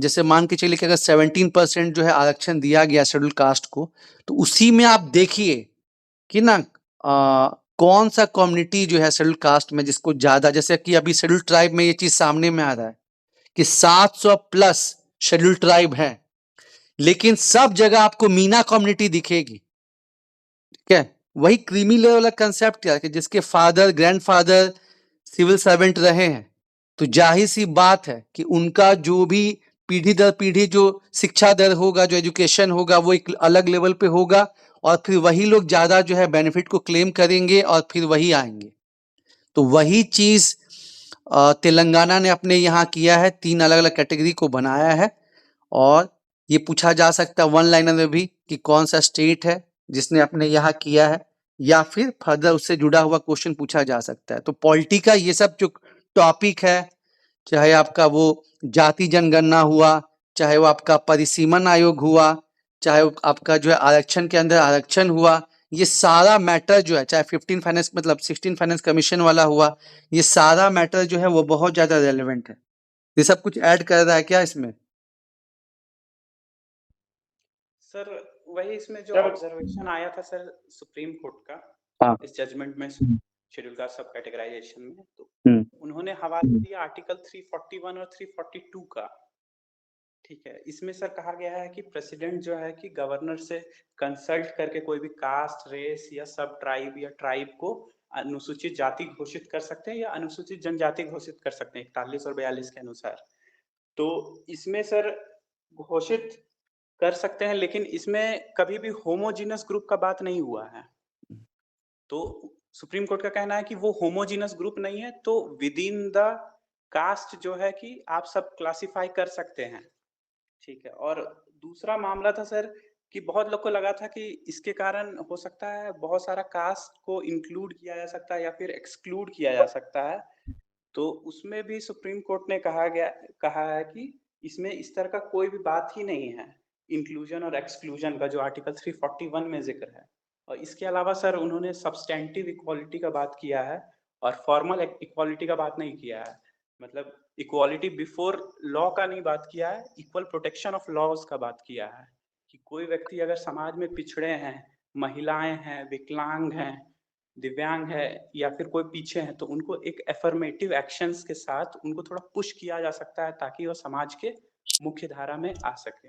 जैसे मान के चलिए कि अगर 17% जो है आरक्षण दिया गया शेड्यूल कास्ट को, तो उसी में आप देखिए कि ना कौन सा कम्युनिटी जो है शेड्यूल कास्ट में जिसको ज्यादा, जैसे कि अभी शेड्यूल ट्राइब में ये चीज सामने में आ रहा है कि 700 प्लस शेड्यूल ट्राइब है, लेकिन सब जगह आपको मीना कम्युनिटी दिखेगी। ठीक है, वही क्रीमी लेवल वाला कंसेप्ट क्या है कि जिसके फादर ग्रैंडफादर सिविल सर्वेंट रहे हैं, तो जाहिर सी बात है कि उनका जो भी पीढ़ी दर पीढ़ी जो शिक्षा दर होगा, जो एजुकेशन होगा, वो एक अलग लेवल पे होगा, और फिर वही लोग ज्यादा जो है बेनिफिट को क्लेम करेंगे और फिर वही आएंगे। तो वही चीज तेलंगाना ने अपने यहाँ किया है, 3 अलग अलग कैटेगरी को बनाया है। और ये पूछा जा सकता है वन लाइनर में भी कि कौन सा स्टेट है जिसने अपने यहाँ किया है, या फिर फर्दर उससे जुड़ा हुआ क्वेश्चन पूछा जा सकता है। तो पॉलिटी का ये सब जो टॉपिक है, चाहे आपका वो जाति जनगणना हुआ, चाहे वो आपका परिसीमन आयोग हुआ, चाहे वो आपका जो है आरक्षण के अंदर आरक्षण हुआ, ये सारा मैटर जो है, चाहे 15 फाइनेंस मतलब 16 फाइनेंस कमीशन वाला हुआ, ये सारा मैटर जो है वो बहुत ज्यादा रेलेवेंट है। ये सब कुछ ऐड कर रहा है क्या इसमें? सर वही इसमें जो ऑब्जर्वेशन आया था सर सुप्रीम कोर्ट का, हाँ। इस जजमेंट में शेड्यूल कास्ट सब कैटेगराइजेशन में, तो उन्होंने हवाला दिया आर्टिकल 341 और 342 का। ठीक है, इसमें सर कहा गया है कि प्रेसिडेंट जो है कि गवर्नर से कंसल्ट करके कोई भी कास्ट, रेस या सब ट्राइब या ट्राइब को अनुसूचित जाति घोषित कर सकते हैं या अनुसूचित जनजाति घोषित कर सकते हैं 41 और 42 के अनुसार। तो इसमें सर घोषित कर सकते हैं, लेकिन इसमें कभी भी होमोजीनस ग्रुप का बात नहीं हुआ है। तो सुप्रीम कोर्ट का कहना है कि वो होमोजीनस ग्रुप नहीं है, तो विद इन द कास्ट जो है कि आप सब क्लासिफाई कर सकते हैं। ठीक है, और दूसरा मामला था सर कि बहुत लोग को लगा था कि इसके कारण हो सकता है बहुत सारा कास्ट को इंक्लूड किया जा सकता है या फिर एक्सक्लूड किया जा सकता है। तो उसमें भी सुप्रीम कोर्ट ने कहा है कि इसमें इस तरह का कोई भी बात ही नहीं है इंक्लूजन और एक्सक्लूजन का, जो आर्टिकल 341 में जिक्र है। और इसके अलावा सर उन्होंने सब्सटेंटिव इक्वालिटी का बात किया है और फॉर्मल इक्वालिटी का बात नहीं किया है। मतलब इक्वालिटी बिफोर लॉ का नहीं बात किया है, इक्वल प्रोटेक्शन ऑफ लॉज का बात किया है कि कोई व्यक्ति अगर समाज में पिछड़े हैं, महिलाएं हैं, विकलांग हैं, दिव्यांग है या फिर कोई पीछे है, तो उनको एक एफर्मेटिव एक्शंस के साथ उनको थोड़ा पुश किया जा सकता है ताकि वो समाज के मुख्य धारा में आ सके।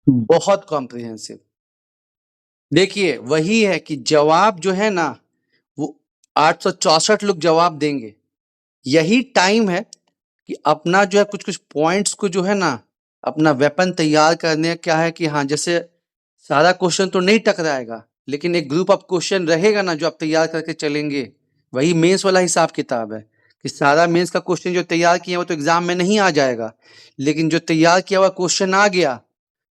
बहुत कॉम्प्रिहेंसिव। देखिए वही है कि जवाब जो है ना वो 864 लोग जवाब देंगे। यही टाइम है कि अपना जो है कुछ कुछ पॉइंट्स को जो है ना अपना वेपन तैयार करने, क्या है कि हाँ जैसे सारा क्वेश्चन तो नहीं टकराएगा, लेकिन एक ग्रुप ऑफ क्वेश्चन रहेगा ना जो आप तैयार करके चलेंगे। वही मेंस वाला हिसाब किताब है कि सारा मेंस का क्वेश्चन जो तैयार किया वो तो एग्जाम में नहीं आ जाएगा, लेकिन जो तैयार किया हुआ क्वेश्चन आ गया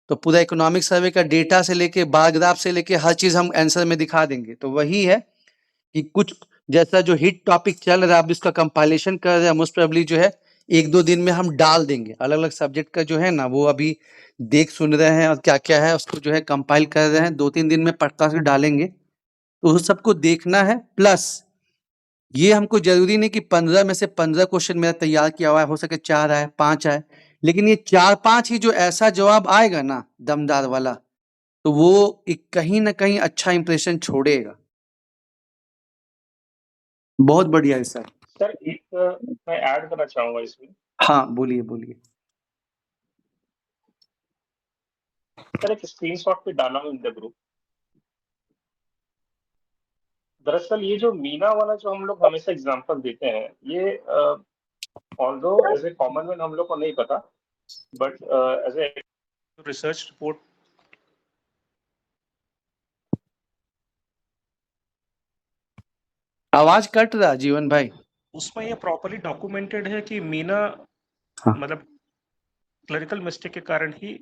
तो पूरा इकोनॉमिक सर्वे का डेटा से लेके बार ग्राफ से लेके हर चीज हम आंसर में दिखा देंगे। तो वही है कि कुछ जैसा जो हिट टॉपिक चल रहा है अब इसका कंपाइलेशन कर रहे हैं, मोस्ट प्रोबेबली जो है 1-2 दिन में हम डाल देंगे। अलग अलग सब्जेक्ट का जो है ना वो अभी देख सुन रहे हैं और क्या क्या है उसको जो है कंपाइल कर रहे हैं, 2-3 दिन में पक्का से डालेंगे। तो उस सबको देखना है। प्लस ये हमको जरूरी नहीं कि 15 में से 15 क्वेश्चन मेरा तैयार किया हुआ है, हो सके 4 आए 5 आए, लेकिन ये 4-5 ही जो ऐसा जवाब आएगा ना दमदार वाला, तो वो एक कहीं ना कहीं अच्छा इंप्रेशन छोड़ेगा। बहुत बढ़िया है सर। सर एक मैं ऐड करना चाहूंगा इसमें। हाँ बोलिए बोलिए। सर एक स्क्रीनशॉट पे डाला हूँ इन द ग्रुप। दरअसल ये जो मीना वाला जो हम लोग हमेशा एग्जांपल देते हैं, ये although as a common man हम लोग को नहीं पता, but as a research report आवाज कट रहा जीवन भाई। उसमें ये प्रॉपर्ली डॉक्यूमेंटेड है कि मीना मतलब क्लरिकल मिस्टेक के कारण ही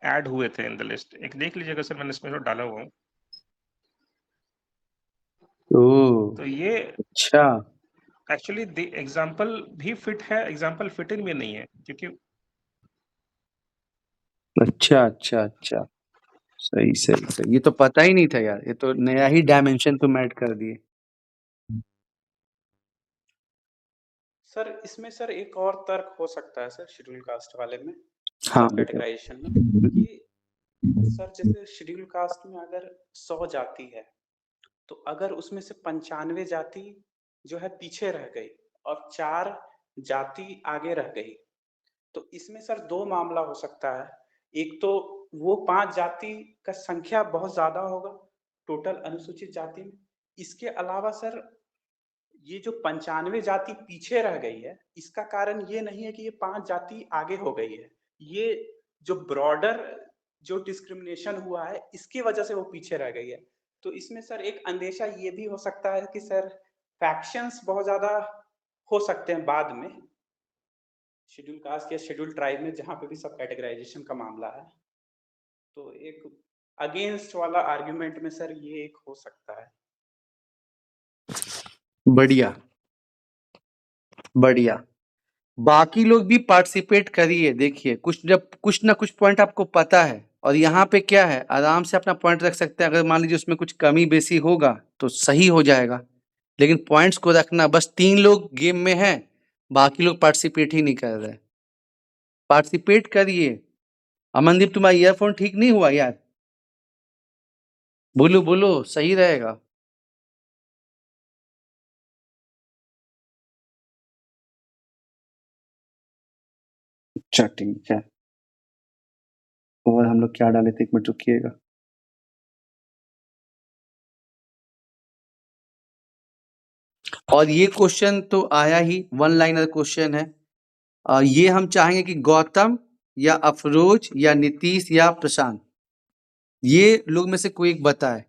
ऐड हुए थे इन द लिस्ट। एक देख लीजिएगा सर, मैंने इसमें जो डाला हुआ हूँ। तो ये अच्छा एक्चुअली एग्जाम्पल भी फिट है, एग्जाम्पल फिटिंग में नहीं है क्योंकि अच्छा अच्छा अच्छा सही सही सही। ये तो पता ही नहीं था यार, ये तो नया ही डायमेंशन तुम ऐड कर दिए। सर इसमें सर एक और तर्क हो सकता है सर शेड्यूल कास्ट वाले में, हाँ, सब कैटेगराइजेशन में, कि सर जैसे शेड्यूल कास्ट में अगर 100 जाति है तो अगर उसमें से 95 जाति जो है पीछे रह गई और 4 जाति आगे रह गई, तो इसमें सर 2 मामला हो सकता है। एक तो वो 5 जाति का संख्या बहुत ज्यादा होगा टोटल अनुसूचित जाति में। इसके अलावा सर ये जो 95 जाति पीछे रह गई है, इसका कारण ये नहीं है कि ये 5 जाति आगे हो गई है। ये जो ब्रॉडर जो डिस्क्रिमिनेशन हुआ है, इसकी वजह से वो पीछे रह गई है। तो इसमें सर एक अंदेशा ये भी हो सकता है कि सर फैक्शंस बहुत ज्यादा हो सकते हैं बाद में शेड्यूल कास्ट या शेड्यूल ट्राइब में, जहां पे भी सब कैटेगराइजेशन का मामला है। तो एक अगेंस्ट वाला आर्गुमेंट में सर ये एक हो सकता है। बढ़िया बढ़िया। बाकी लोग भी पार्टिसिपेट करिए। देखिए कुछ ना कुछ पॉइंट आपको पता है और यहाँ पे क्या है, आराम से अपना पॉइंट रख सकते हैं। अगर मान लीजिए उसमें कुछ कमी बेसी होगा तो सही हो जाएगा, लेकिन पॉइंट्स को रखना। बस 3 लोग गेम में हैं, बाकी लोग पार्टिसिपेट ही नहीं कर रहे। पार्टिसिपेट करिए। अमनदीप, तुम्हारा ईयरफोन ठीक नहीं हुआ यार, बोलो बोलो, सही रहेगा। अच्छा ठीक है। और हम लोग क्या डाले थे, एक मिनट रुकिएगा। और ये क्वेश्चन तो आया ही, 1 लाइनर क्वेश्चन है। ये हम चाहेंगे कि गौतम या अफरोज या नीतीश या प्रशांत, ये लोग में से कोई एक बताए।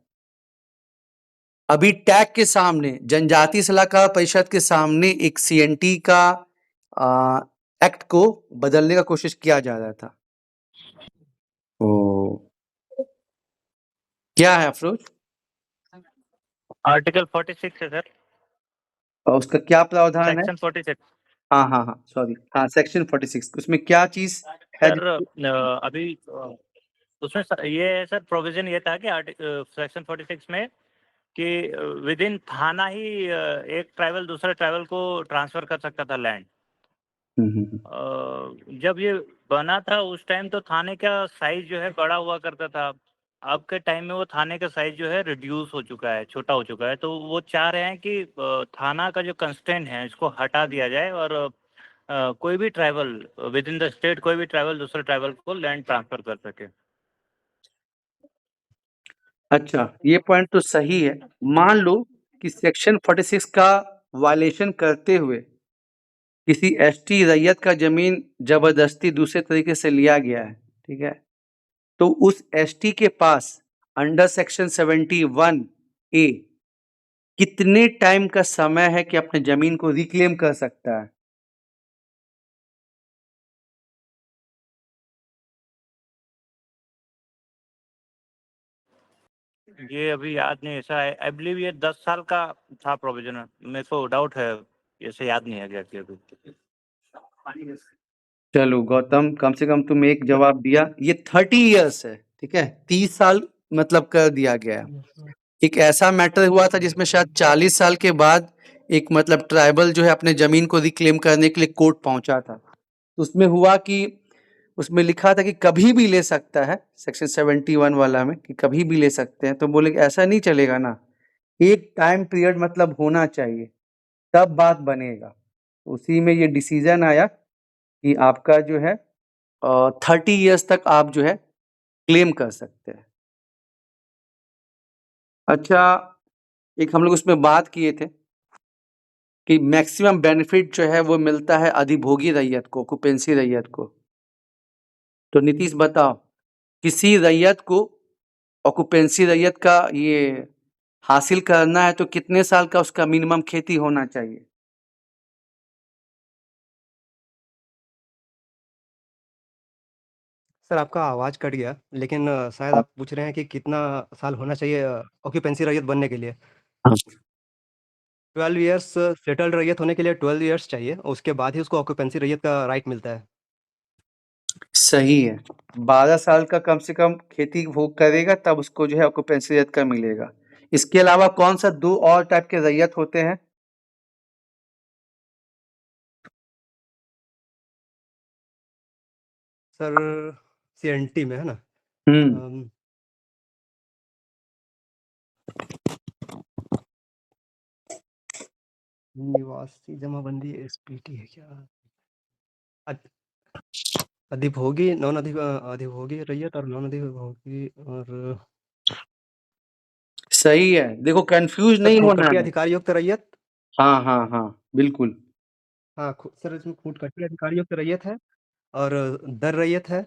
अभी टैग के सामने, जनजातीय सलाहकार परिषद के सामने एक सीएनटी का एक्ट को बदलने का कोशिश किया जा रहा था। ओ, क्या है अफरोज? आर्टिकल 46 है सर, और उसका क्या प्रावधान है? सेक्शन 46 हाँ हाँ हाँ, सॉरी, हाँ सेक्शन 46। उसमें क्या चीज है? सर। अभी उसमें ये है सर, प्रोविजन ये था कि सेक्शन 46 में कि विद इन थाना ही एक ट्राइबल दूसरे ट्राइबल को ट्रांसफर कर सकता था लैंड। जब ये बना था उस टाइम तो थाने का साइज जो है बड़ा हुआ करता था। अब के टाइम में वो थाने का साइज जो है रिड्यूस हो चुका है, छोटा हो चुका है। तो वो चाह रहे हैं कि थाना का जो कंस्ट्रेंट है इसको हटा दिया जाए और कोई भी tribal with in the state, कोई भी ट्राइबल दूसरे ट्राइबल को लैंड ट्रांसफर कर सके। अच्छा, ये पॉइंट तो सही है। मान लो कि सेक्शन 46 का वायलेशन करते हुए किसी एसटी रैयत का जमीन जबरदस्ती दूसरे तरीके से लिया गया है, ठीक है, तो उस एसटी के पास अंडर सेक्शन 71A कितने टाइम का समय है कि अपने जमीन को रिक्लेम कर सकता है? ये अभी याद नहीं, ऐसा है आई बिलीव ये 10 साल का था प्रोविजन। मेरे को डाउट है, ऐसे याद नहीं है एग्जैक्टली अभी। चलो गौतम, कम से कम तुम एक जवाब दिया। ये 30 इयर्स है, ठीक है, 30 साल मतलब कर दिया गया है। एक ऐसा मैटर हुआ था जिसमें शायद 40 साल के बाद एक मतलब ट्राइबल जो है अपने जमीन को रिक्लेम करने के लिए कोर्ट पहुंचा था। तो उसमें हुआ कि उसमें लिखा था कि कभी भी ले सकता है, सेक्शन 71 वाला में, कि कभी भी ले सकते हैं। तो बोले कि ऐसा नहीं चलेगा ना, एक टाइम पीरियड मतलब होना चाहिए, तब बात बनेगा। उसी में ये डिसीजन आया कि आपका जो है 30 इयर्स तक आप जो है क्लेम कर सकते हैं। अच्छा, एक हम लोग उसमें बात किए थे कि मैक्सिमम बेनिफिट जो है वो मिलता है अधिभोगी रैयत को, ऑक्युपेंसी रैयत को। तो नीतीश बताओ, किसी रैयत को, ऑक्युपेंसी रैयत का ये हासिल करना है तो कितने साल का उसका मिनिमम खेती होना चाहिए? सर आपका आवाज़ कट गया, लेकिन शायद आप पूछ रहे हैं कि कितना साल होना चाहिए ऑक्यूपेंसी रैयत बनने के लिए। हाँ। 12 इयर्स सेटल्ड रैयत होने के लिए 12 इयर्स चाहिए, उसके बाद ही उसको ऑक्यूपेंसी रैयत का राइट मिलता है। सही है, 12 साल का कम से कम खेती वो करेगा तब उसको जो है ऑक्युपेंसी रैयत का मिलेगा। इसके अलावा कौन सा 2 और टाइप के रैयत होते हैं? सर सीएनटी में है ना? हम्म निवासी जमाबंदी एसपीटी है क्या? अधिभोगी नॉन अधिभोगी रैयत और नॉन अधिभोगी और सही है, देखो कंफ्यूज सर नहीं होना खूटकटी है। अधिकार युक्त रैयत। हाँ हाँ हाँ बिल्कुल। हाँ सर इसमें खूटकटी अधिकार युक्त रैयत है और दर रैयत है।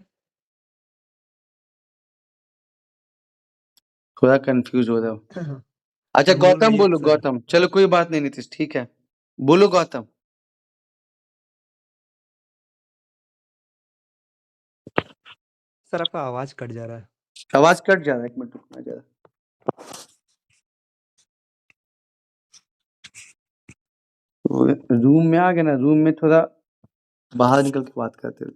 थोड़ा कंफ्यूज हो रहा हो। अच्छा सर मूल गौतम रैयत बोलो, सर। गौतम चलो कोई बात नहीं नीतीश, ठीक है बोलो गौतम। सर आपका आवाज कट जा रहा है। आवाज कट जा रहा है, एक मिनट रुकना जरा। रूम में आ गए ना, रूम में थोड़ा बाहर निकल के बात करते हैं।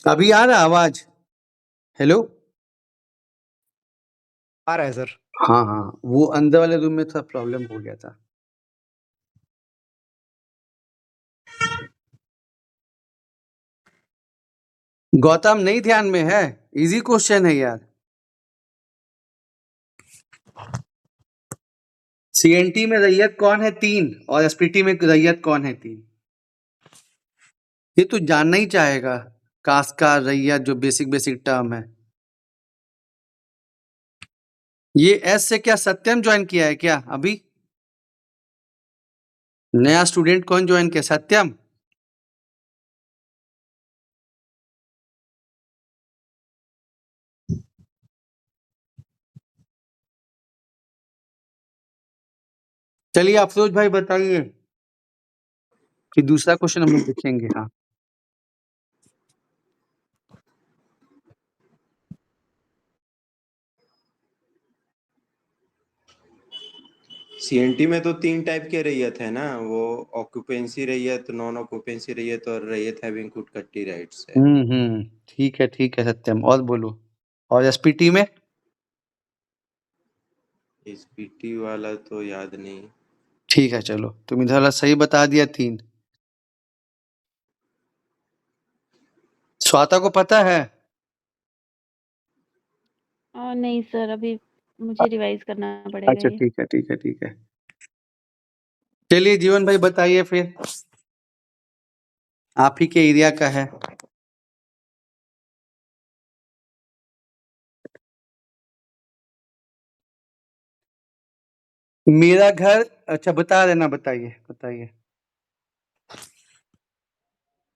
अभी आ रहा आवाज? हेलो। आ रहा है सर। हाँ हाँ, वो अंदर वाले रूम में थोड़ा प्रॉब्लम हो गया था। गौतम नहीं ध्यान में है? इजी क्वेश्चन है यार। सीएनटी में रैयत कौन है 3 और एसपीटी में रैयत कौन है 3? ये तो जानना ही चाहेगा। कास्का रैयत जो बेसिक बेसिक टर्म है। ये एस से क्या सत्यम ज्वाइन किया है क्या अभी? नया स्टूडेंट कौन ज्वाइन किया? सत्यम। चलिए अफरोज भाई बताइए, कि दूसरा क्वेश्चन हम लोग देखेंगे। हाँ सीएनटी में तो 3 टाइप के रैयत है ना, वो ऑक्यूपेंसी रैयत, नॉन ऑक्यूपेंसी रैयत और रैयत हैविंग कुटकट्टी राइट्स है। ठीक है सत्यम, और बोलो। और एसपीटी में? एसपीटी वाला तो याद नहीं। ठीक है चलो, तुम इधर वाला सही बता दिया 3। स्वाता को पता है? नहीं सर, अभी मुझे रिवाइज करना पड़ेगा अच्छा ये। ठीक है। चलिए जीवन भाई बताइए फिर, आप ही के एरिया का है। मेरा घर, अच्छा बता देना, बताइए।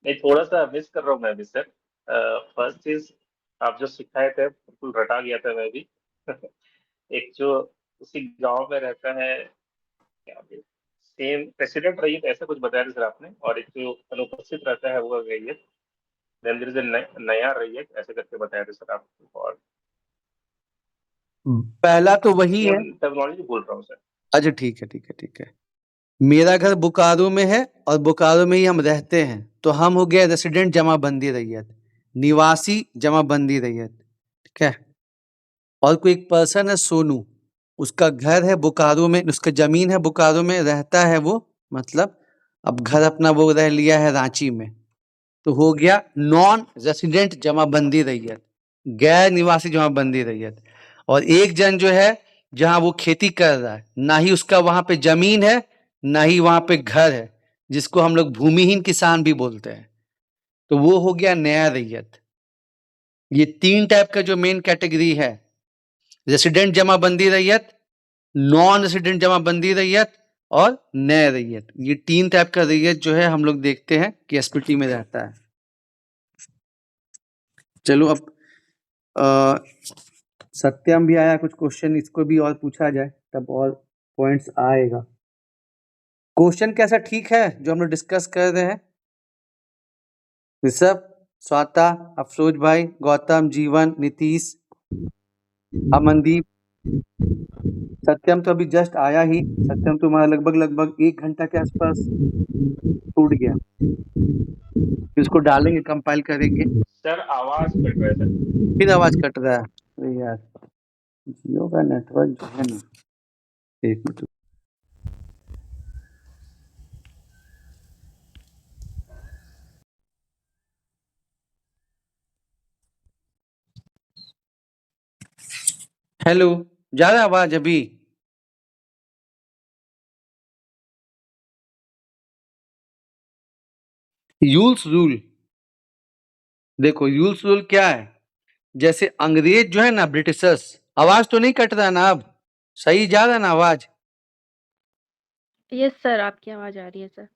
नहीं, थोड़ा सा मिस कर रहा हूँ मैं भी सर। फर्स्ट चीज आप जो सिखाए थे बिल्कुल रटा गया था मैं भी। एक जो उसी गांव में रहता है, क्या सेम प्रेसिडेंट रैयत ऐसा कुछ बताया था सर आपने, और एक जो अनुपस्थित रहता है वो रैयत, देन देयर इज अ नया रैयत ऐसे करके बताया था सर आपको। और पहला तो वही है। सेम टर्मिनोलॉजी बोल रहा हूँ सर। अच्छा ठीक है। मेरा घर बोकारो में है और बोकारो में ही हम रहते हैं, तो हम हो गया रेसिडेंट जमाबंदी रैयत, निवासी जमाबंदी रैयत, ठीक है। और कोई एक पर्सन है सोनू, उसका घर है बोकारो में, उसका जमीन है बोकारो में, रहता है वो, मतलब अब घर अपना वो रह लिया है रांची में, तो हो गया नॉन रेसिडेंट जमाबंदी रैयत, गैर निवासी जमाबंदी रैयत। और एक जन जो है जहां वो खेती कर रहा है, ना ही उसका वहां पे जमीन है, ना ही वहां पे घर है, जिसको हम लोग भूमिहीन किसान भी बोलते हैं, तो वो हो गया नया रैयत। ये 3 टाइप का जो मेन कैटेगरी है, रेसिडेंट जमाबंदी रैयत, नॉन रेसिडेंट जमाबंदी रैयत और नए रैयत, ये 3 टाइप का रैयत जो है हम लोग देखते हैं कि एसपीटी में रहता है। चलो अब सत्यम भी आया, कुछ क्वेश्चन इसको भी और पूछा जाए तब और पॉइंट्स आएगा। क्वेश्चन कैसा ठीक है जो हम लोग डिस्कस कर रहे हैं? ऋषभ, स्वाता, अफरोज भाई, गौतम, जीवन, नीतीश, अमनदीप, सत्यम तो अभी जस्ट आया ही। सत्यम तुम्हारा लगभग 1 घंटा के आसपास टूट गया। इसको डालेंगे, कंपाइल करेंगे। सर आवाज कट रहा है सर। फिर आवाज कट रहा है। अरे यार, जियो का नेटवर्क जो है ना, एक मिनट। हेलो, जा रहा है आवाज अभी? यूल्स रूल, देखो यूल्स रूल क्या है? जैसे अंग्रेज जो है ना, ब्रिटिशर्स, आवाज तो नहीं कट रहा ना? अब सही जा रहा है ना आवाज? यस सर, आपकी आवाज आ रही है सर।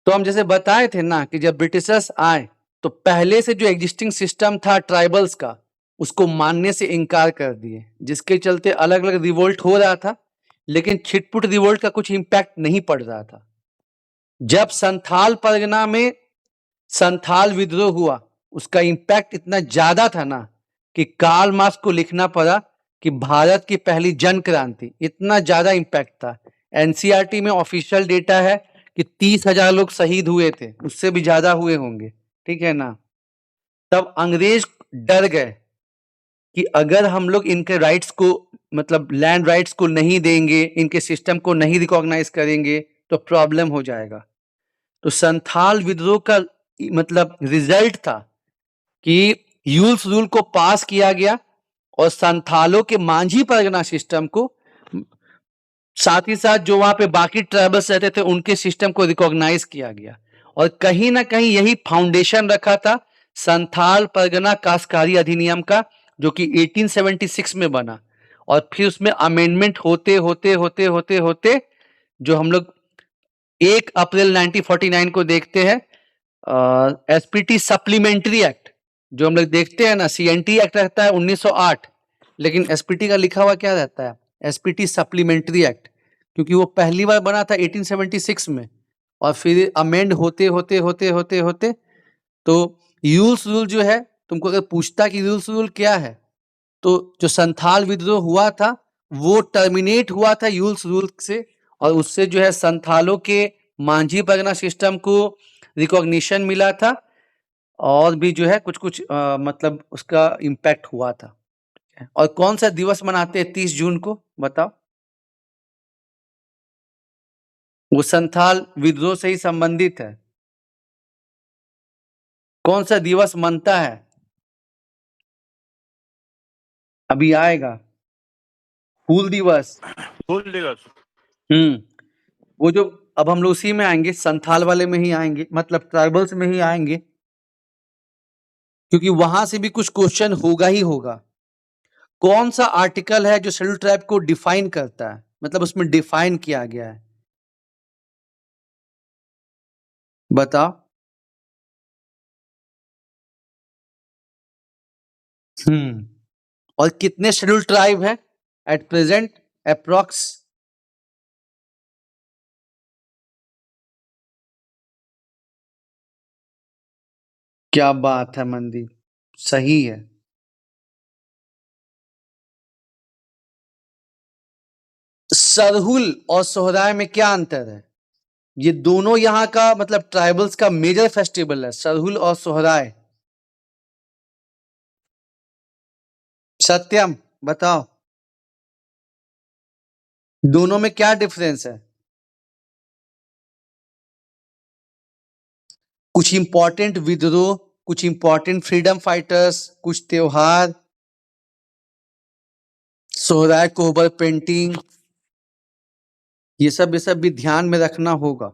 तो हम जैसे बताए थे ना कि जब ब्रिटिशर्स आए तो पहले से जो एग्जिस्टिंग सिस्टम था ट्राइबल्स का, उसको मानने से इनकार कर दिए, जिसके चलते अलग अलग रिवोल्ट हो रहा था, लेकिन छिटपुट रिवोल्ट का कुछ इम्पैक्ट नहीं पड़ रहा था। जब संथाल परगना में संथाल विद्रोह हुआ, उसका इम्पैक्ट इतना ज्यादा था ना कि कार्ल मार्क्स को लिखना पड़ा कि भारत की पहली जन क्रांति, इतना ज्यादा इम्पैक्ट था। एनसीईआरटी में ऑफिशियल डेटा है कि 30,000 लोग शहीद हुए थे, उससे भी ज्यादा हुए होंगे, ठीक है ना? तब अंग्रेज डर गए कि अगर हम लोग इनके राइट्स को, मतलब लैंड राइट्स को नहीं देंगे, इनके सिस्टम को नहीं रिकॉग्नाइज करेंगे तो प्रॉब्लम हो जाएगा। तो संथाल विद्रोह का मतलब रिजल्ट था कि यूल्स रूल को पास किया गया और संथालों के मांझी परगना सिस्टम को, साथ ही साथ जो वहां पे बाकी ट्राइबल्स रहते थे उनके सिस्टम को रिकॉग्नाइज किया गया। और कहीं ना कहीं यही फाउंडेशन रखा था संथाल परगना काश्तकारी अधिनियम का, जो कि 1876 में बना। और फिर उसमें अमेंडमेंट होते होते होते होते होते जो हम लोग 1 अप्रैल 1949 को देखते हैं, एसपीटी सप्लीमेंट्री एक्ट, जो हम लोग देखते हैं ना, सीएनटी एक्ट रहता है 1908, लेकिन एसपीटी का लिखा हुआ क्या रहता है? एसपीटी सप्लीमेंट्री एक्ट, क्योंकि वो पहली बार बना था 1876 में, और फिर अमेंड होते होते होते होते होते तो यूल्स रूल जो है, तुमको अगर पूछता कि यूल्स रूल क्या है, तो जो संथाल विद्रोह हुआ था वो टर्मिनेट हुआ था यूल्स रूल से, और उससे जो है संथालों के मांझी परगना सिस्टम को रिकॉग्निशन मिला था, और भी जो है कुछ कुछ मतलब उसका इम्पैक्ट हुआ था। और कौन सा दिवस मनाते हैं 30 जून को, बताओ? वो संथाल विद्रोह से ही संबंधित है। कौन सा दिवस मनता है? अभी आएगा, हूल दिवस। हूल दिवस। वो जो, अब हम लोग उसी में आएंगे, संथाल वाले में ही आएंगे, मतलब ट्राइबल्स में ही आएंगे, क्योंकि वहां से भी कुछ क्वेश्चन होगा ही होगा। कौन सा आर्टिकल है जो शेड्यूल ट्राइब को डिफाइन करता है, मतलब उसमें डिफाइन किया गया है, बताओ? और कितने शेड्यूल ट्राइब है एट प्रेजेंट अप्रॉक्स? क्या बात है मनदीप, सही है। सरहुल और सोहराय में क्या अंतर है? ये दोनों यहाँ का मतलब ट्राइबल्स का मेजर फेस्टिवल है, सरहुल और सोहराय। सत्यम, बताओ दोनों में क्या डिफरेंस है? कुछ इंपॉर्टेंट विद्रोह, कुछ इंपॉर्टेंट फ्रीडम फाइटर्स, कुछ त्योहार, सोहराय कोहबर पेंटिंग, ये सब भी ध्यान में रखना होगा,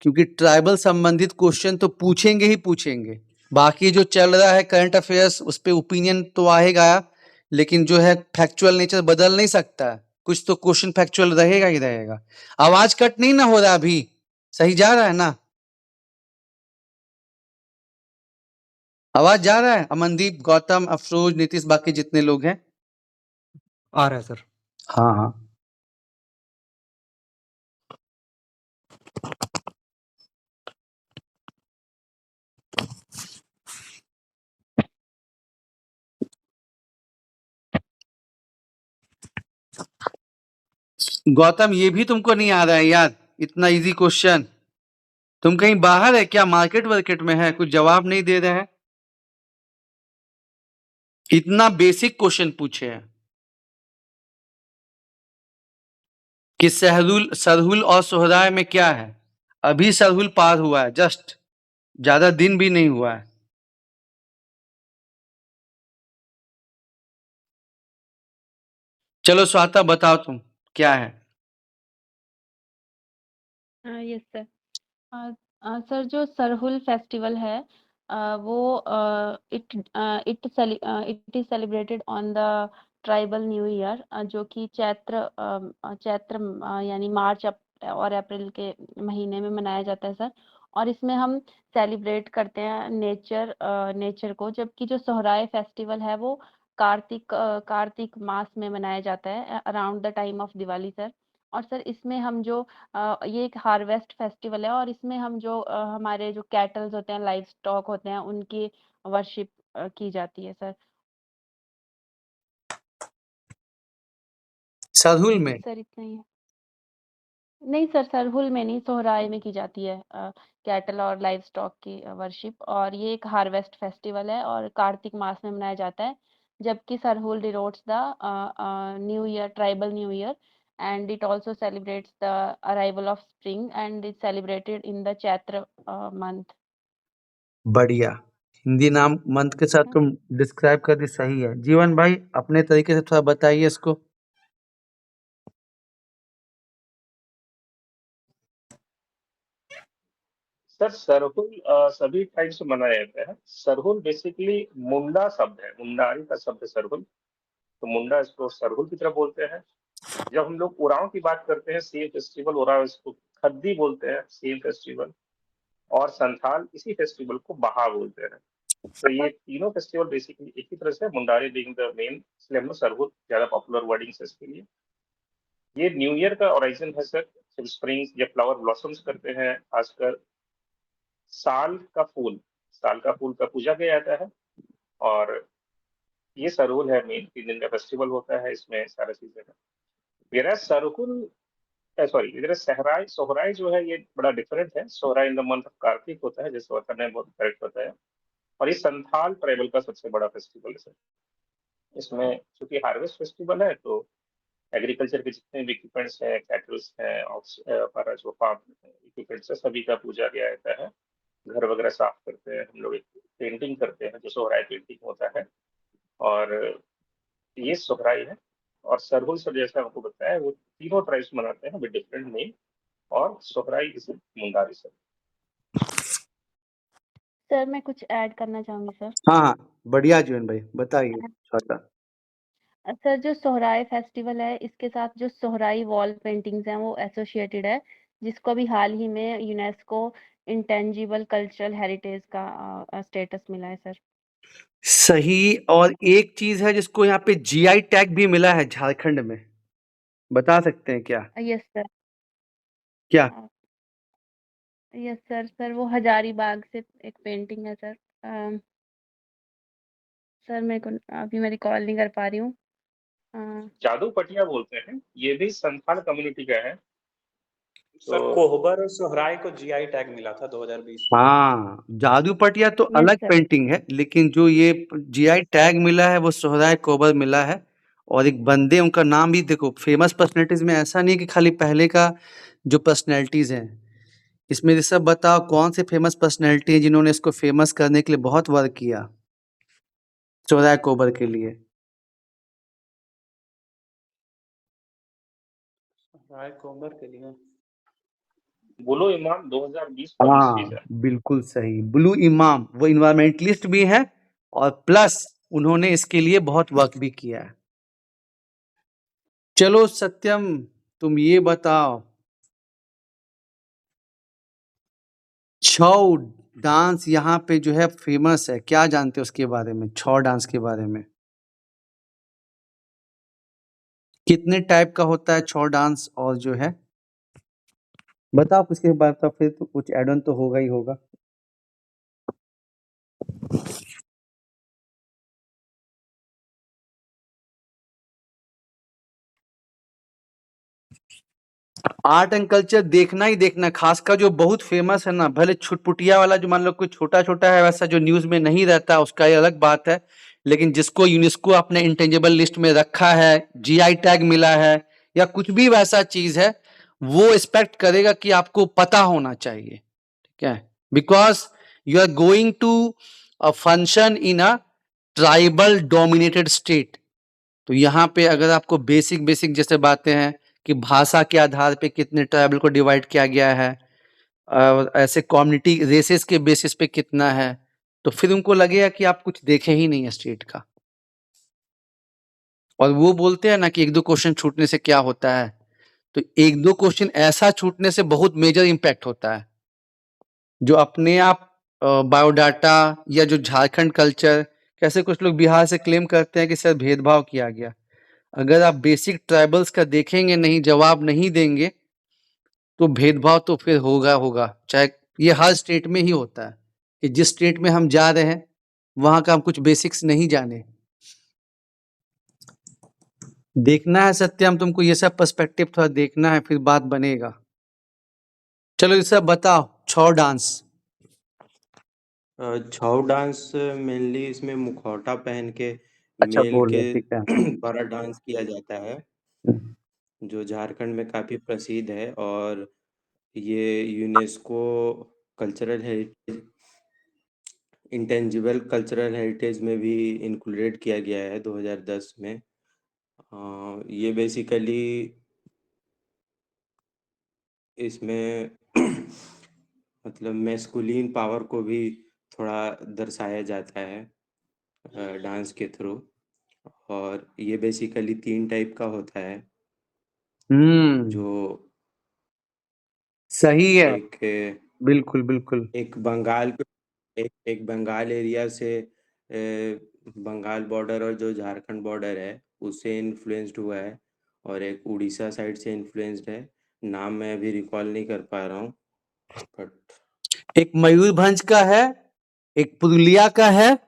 क्योंकि ट्राइबल संबंधित क्वेश्चन तो पूछेंगे ही पूछेंगे। बाकी जो चल रहा है करंट अफेयर्स, उस पर ओपिनियन तो आएगा, लेकिन जो है फैक्चुअल नेचर बदल नहीं सकता है, कुछ तो क्वेश्चन फैक्चुअल रहेगा ही रहेगा। आवाज कट नहीं ना हो रहा अभी? सही जा रहा है ना? आवाज जा रहा है? अमनदीप, गौतम, अफरोज, नीतीश, बाकी जितने लोग हैं। आ रहा है सर। हाँ हाँ गौतम, ये भी तुमको नहीं आ रहा है यार, इतना इजी क्वेश्चन? तुम कहीं बाहर है क्या, मार्केट वार्केट में है, कुछ जवाब नहीं दे रहे हैं? इतना बेसिक क्वेश्चन पूछे हैं कि सरहुल और सोहराय में क्या है। अभी सरहुल पार हुआ है, जस्ट, ज्यादा दिन भी नहीं हुआ है। चलो स्वाता बताओ तुम, क्या है? Yes sir. सर जो सरहुल फेस्टिवल है वो it it is celebrated on the tribal new year, जो कि चैत्र यानी मार्च और अप्रैल के महीने में मनाया जाता है सर। और इसमें हम सेलिब्रेट करते हैं नेचर को, जबकि जो सोहराय फेस्टिवल है वो कार्तिक मास में मनाया जाता है around the time of Diwali sir. और सर इसमें हम जो ये एक हार्वेस्ट फेस्टिवल है, और इसमें हम जो हमारे जो कैटल्स होते हैं, लाइव स्टॉक होते हैं, उनकी वर्शिप की जाती है सर। सरहुल में? सर इतना ही है। नहीं सर, सरहुल में नहीं, सोहराय में की जाती है कैटल और लाइव स्टॉक की वर्शिप। और ये एक हार्वेस्ट फेस्टिवल है और कार्तिक मास में मनाया जाता है, जबकि Sarhul denotes the new year, tribal new year, and it also celebrates the arrival of spring, and it's celebrated in the Chaitra month. बढ़िया। हिंदी नाम मंथ के साथ तुम डिस्क्राइब कर दी, सही है। जीवन भाई, अपने तरीके से थोड़ा बताइए इसको। सर सरहुल सभी टाइप से मनाया जाता है। सरहुल बेसिकली मुंडा शब्द है, मुंडारी का शब्द है सरहुल, तो मुंडा इसको सरहुल की तरफ बोलते हैं। जब हम लोग उरांव की बात करते हैं, सेम फेस्टिवल उरांव, इसको खद्दी बोलते हैं, सेम फेस्टिवल। और संथाल इसी फेस्टिवल को बहा बोलते हैं। तो ये तीनों फेस्टिवल बेसिकली एक ही तरह से, मुंडारी बीइंग द मेन, इसलिए हम लोग सरहुल ज्यादा पॉपुलर वर्डिंग है इसके लिए। ये न्यू ईयर का ओरिजिन है सर। जब स्प्रिंग या फ्लावर ब्लॉसम्स करते हैं, खासकर साल का फूल का पूजा किया जाता है। और ये सरहुल है, मेन 3 दिन का फेस्टिवल होता है, इसमें सारा चीजें है। मेरा सरहुल, सॉरी, इधर सहराय सोहराय जो है ये बड़ा डिफरेंट है। Sohrai in the month of Kartik होता है, जैसे वतन ने बहुत करेक्ट बताया। और ये संथाल ट्राइबल का सबसे बड़ा फेस्टिवल है सर। इसमें चूंकि हार्वेस्ट फेस्टिवल है, तो एग्रीकल्चर के जितने भी इक्विपमेंट्स हैं, कैटल्स हैं, और जो फार्म इक्विपमेंट्स है, सभी का पूजा किया जाता है। घर वगैरह साफ करते हैं हम लोग, एक पेंटिंग करते हैं जो सोहराय पेंटिंग होता है। और ये सोहराय है। और सरहुल सर जैसा आपको बताया, वो तीनों ट्राइब्स मनाते हैं विद डिफरेंट नेम। और Sohrai is Mundari sir. Sir मैं कुछ ऐड करना चाहूंगी सर। हाँ हाँ, बढ़िया जीवन भाई, बताइए स्वाता। सर जो सोहराय फेस्टिवल है, इसके साथ जो सोहराई वॉल पेंटिंग्स हैं वो एसोसिएटेड है, जिसको अभी हाल ही में यूनेस्को इंटेंजिबल कल्चरल हेरिटेज का स्टेटस मिला है सर। सही। और एक चीज है जिसको यहाँ पे जीआई टैग भी मिला है झारखंड में, बता सकते हैं क्या? Yes sir. क्या? Yes sir. सर वो हजारीबाग से एक पेंटिंग है सर। सर मेरे को अभी मैं रिकॉल नहीं कर पा रही हूँ। जादू पटिया बोलते हैं, ये भी संथाल कम्युनिटी का है। सर कोहबर और सोहराय को जीआई टैग मिला था 2020 में। हाँ, जादू पटिया तो Yes, अलग sir. पेंटिंग है, लेकिन जो ये जीआई टैग मिला है वो सोहराय कोबर मिला है। और एक बंदे, उनका नाम भी देखो, फेमस पर्सनैलिटीज में ऐसा नहीं कि खाली पहले का जो पर्सनैलिटीज हैं, इसमें ये सब बताओ कौन से फेमस पर्सनैलिटी है जिन्होंने इसको फेमस करने के लिए बहुत वर्क किया, सोहराय कोबर के लिए। सोहराय कोबर के लिए बुलो इमाम 2020 पब्लिश चीज है। बिल्कुल सही, ब्लू इमाम, वो इन्वायरमेंटलिस्ट भी हैं और प्लस उन्होंने इसके लिए बहुत वर्क भी किया है। चलो सत्यम, तुम ये बताओ, छऊ डांस यहाँ पे जो है फेमस है, क्या जानते हो उसके बारे में, छौ डांस के बारे में? कितने टाइप का होता है छौ डांस और जो है बताओ किसके बारे में, फिर तो कुछ एड ऑन तो होगा ही होगा। आर्ट एंड कल्चर देखना ही देखना, खासकर जो बहुत फेमस है ना, भले छुटपुटिया वाला जो मान लो कोई छोटा छोटा है वैसा जो न्यूज में नहीं रहता उसका ये अलग बात है, लेकिन जिसको यूनेस्को अपने इंटेंजिबल लिस्ट में रखा है, जीआई टैग मिला है या कुछ भी वैसा चीज है, वो एक्सपेक्ट करेगा कि आपको पता होना चाहिए, ठीक है, because you are going to a function in a tribal dominated state. तो यहाँ पे अगर आपको बेसिक बेसिक जैसे बातें हैं कि भाषा के आधार पे कितने ट्राइबल को डिवाइड किया गया है, और ऐसे कम्युनिटी रेसेस के बेसिस पे कितना है, तो फिर उनको लगेगा कि आप कुछ देखे ही नहीं है स्टेट का। और वो बोलते हैं ना कि एक दो क्वेश्चन छूटने से क्या होता है, तो एक दो क्वेश्चन ऐसा छूटने से बहुत मेजर इम्पैक्ट होता है। जो अपने आप बायोडाटा या जो झारखंड कल्चर, कैसे कुछ लोग बिहार से क्लेम करते हैं कि सर भेदभाव किया गया, अगर आप बेसिक ट्राइबल्स का देखेंगे नहीं, जवाब नहीं देंगे, तो भेदभाव तो फिर होगा होगा, चाहे ये हर स्टेट में ही होता है कि जिस स्टेट में हम जा रहे हैं वहां का हम कुछ बेसिक्स नहीं जाने। देखना है सत्यम तुमको, ये सब पर्सपेक्टिव थोड़ा देखना है, फिर बात बनेगा। चलो ये सब बताओ, छौ डांस। छऊ डांस मेनली इसमें मुखौटा पहन के अच्छा मेल बोल के रहे, ठीक है। द्वारा डांस किया जाता है, जो झारखंड में काफी प्रसिद्ध है, और ये UNESCO cultural heritage, intangible cultural heritage में भी इंक्लूडेड किया गया है 2010 में। ये बेसिकली इसमें मतलब मैस्कुलिन पावर को भी थोड़ा दर्शाया जाता है डांस के थ्रू, और ये बेसिकली 3 टाइप का होता है। जो सही है, एक बिल्कुल बिल्कुल। एक बंगाल एक बंगाल एरिया से बंगाल बॉर्डर और जो झारखंड बॉर्डर है उससे इन्फ्लुएंस्ड हुआ है, और एक उड़ीसा साइड से इन्फ्लुएंस्ड है, नाम मैं अभी रिकॉल नहीं कर पा रहा हूँ, बट एक मयूरभंज का है, एक पुरुलिया का है,